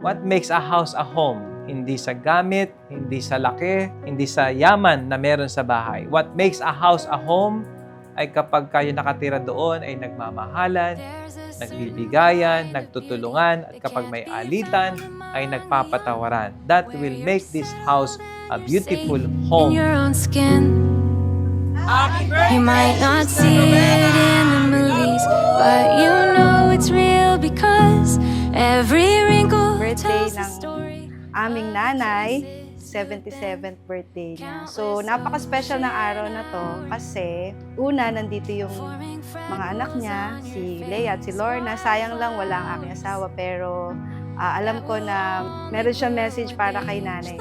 What makes a house a home? Hindi sa gamit, hindi sa laki, hindi sa yaman na meron sa bahay. What makes a house a home ay kapag kayo nakatira doon ay nagmamahalan, nagbibigayan, nagtutulungan, at kapag may alitan ay nagpapatawaran. That will make this house a beautiful home. In your own skin. You might not see it in the movies, but you know it's real because every wrinkle Birthday tells a ng story. aming nanay, 77th birthday niya. So, napaka-special ng araw na to kasi una, nandito yung mga anak niya, si Leia at si Lorna. Sayang lang wala ang aking asawa pero alam ko na meron siyang message para kay nanay.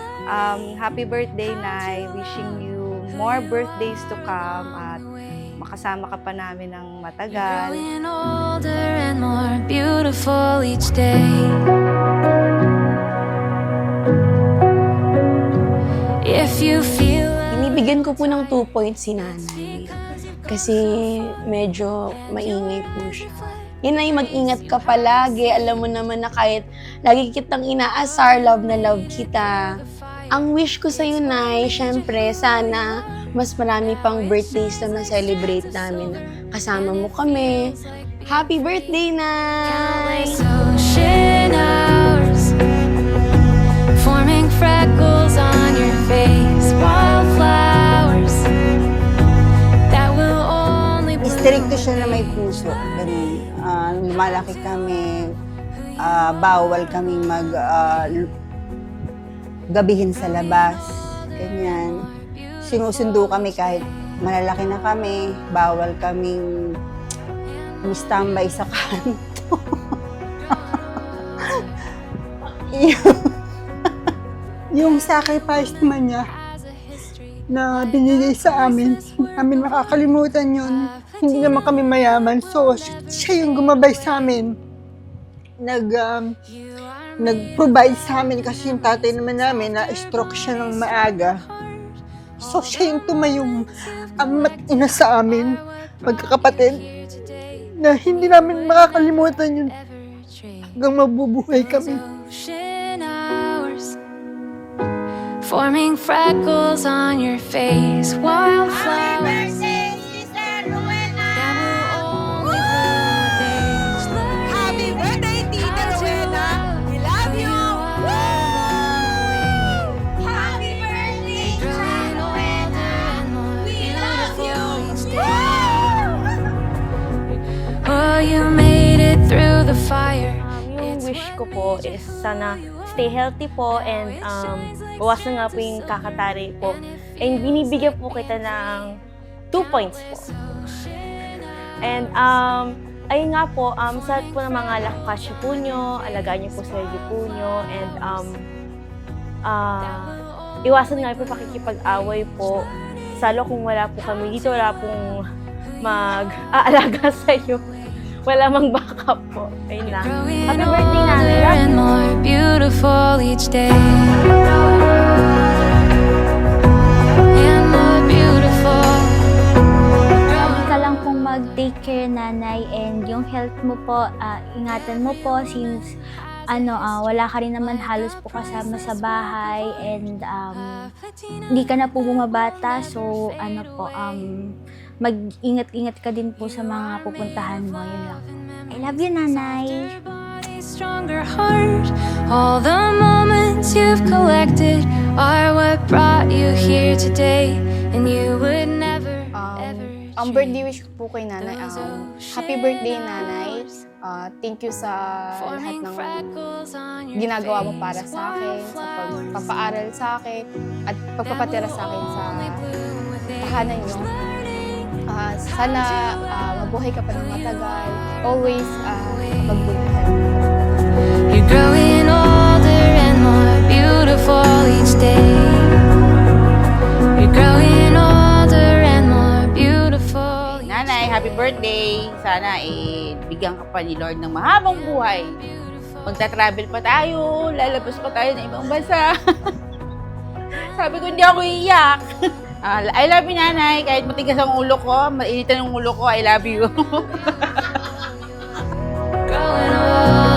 Happy birthday, Nay. Wishing you more birthdays to come at makasama ka pa namin ng matagal. Growing older and more beautiful each day. If you feel Binibigyan ko po ng 2 points si nanay. Kasi medyo maingay po siya. Yan ay mag-ingat ka palagi. Alam mo naman na kahit lagi kitang inaasar, love na love kita. Ang wish ko sa'yo, Nay, syempre, sana mas marami pang birthdays na na-celebrate namin. Kasama mo kami. Happy birthday, Nay! ocean hours, forming freckles on your face, wildflowers that will only bloom. Istrikto siya na may puso. Ganun. Lumalaki kami, bawal kaming gabihin sa labas. Ganyan. Sinusundo kami kahit malalaki na kami, bawal kaming standby sa kanto. Yung sacrifice naman niya na binigay sa amin, hindi namin makakalimutan yun. Hindi naman kami mayaman, so siya yung gumabay sa amin. Nag-provide sa amin kasi yung tatay naman namin na-stroke siya ng maaga. So siya yung tumayong ama't ina sa amin, magkakapatid, na hindi namin makakalimutan yun hanggang mabubuhay kami. Ocean hours, forming freckles on your face, wildflowers that will only bloom. Happy birthday, Tita Rowena! We love you! Happy birthday, Tita Rowena! We love you! Oh, you made it through the fire. Yung wish ko po is sana stay healthy po and bawasan nga po yung kakatari po. And binibigyan po kita ng 2 points po. And ayun nga po, sa po ng mga lakasyo po nyo, alagaan nyo po sarili po nyo, and iwasan nga po pakikipag-away po. Salo kung wala po kami dito, wala pong mag-aalaga sa iyo. Wala mang backup po. Ayun lang. Happy birthday, Nanay. And more beautiful each day. And more beautiful. Lagi ka lang pong mag-take care, Nanay, and yung health mo po, ingatan mo po since wala ka rin naman halos po kasama sa bahay and hindi ka na po bumabata, so mag-ingat-ingat ka din po sa mga pupuntahan mo, yun lang. I love you, Nanay. Stronger heart. All the moments you've collected are what brought you here today, and you would never ever. Ang birthday wish ko po kay Nanay, happy birthday, Nanay. Thank you sa lahat ng ginagawa mo para sa akin, sa pagpapaaral sa akin, at pagpapatira sa akin sa tahanan niyo. Sana mabuhay ka pa ng matagal. Always magbutihan. You're growing older and more beautiful each day. You're growing older and more beautiful. Nanay, happy birthday! Sana bigyan ka pa ni Lord ng mahabang buhay. Magta-travel pa tayo, lalabas pa tayo ng ibang bansa. Sabi ko, hindi ako iiyak. I love you, Nanay. Kahit matigas ang ulo ko, mainitan ang ulo ko, I love you. Growing old.